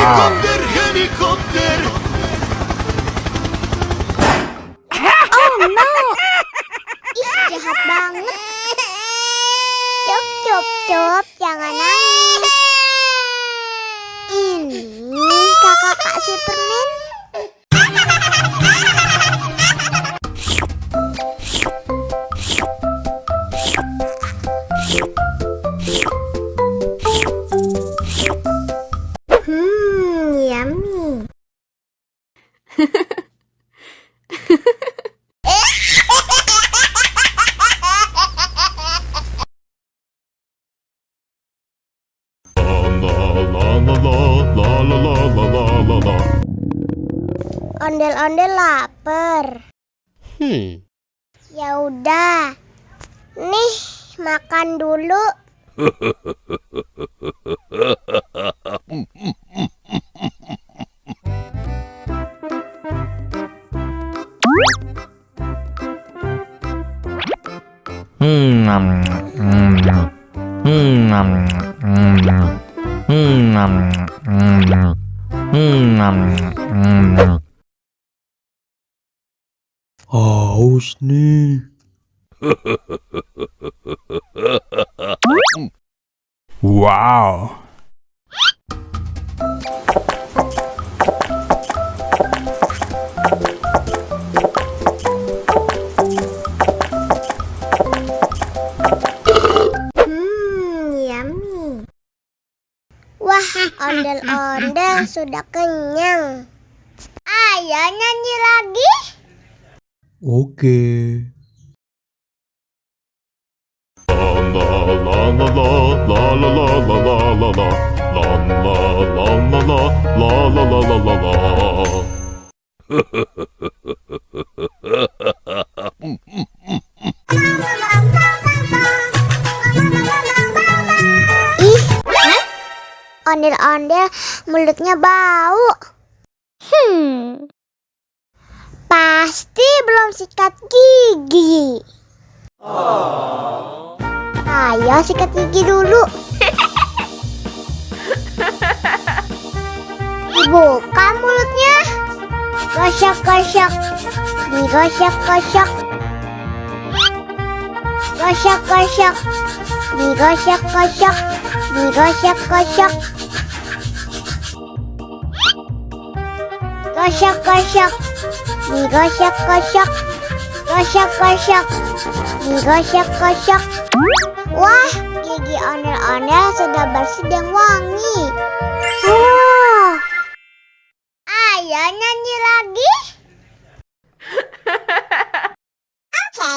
Helikopter, helikopter. Oh no. Ih, jahat banget. Cop, cop, cop, jangan nangis. Ini kakak Superman. Yummy. Ondel-ondel lapar. Ya udah. Nih, makan dulu. Haus nih. Wow. Yummy. Wah, ondel-ondel sudah kenyang. Ayo nyanyi lagi. Oke. Ih, ondel-ondel mulutnya bau. Pasti belum sikat gigi. Ayo sikat gigi dulu. Dibuka mulutnya. Gosok-gosok. Digosok-gosok. Gosok-gosok. Digosok-gosok. Digosok-gosok. Gosok-gosok. Digosok-gosok. Gosok-gosok. Digosok-gosok. Wah, gigi ondel-ondel sudah bersih dan wangi. Oh. Ayo nyanyi lagi. Oke.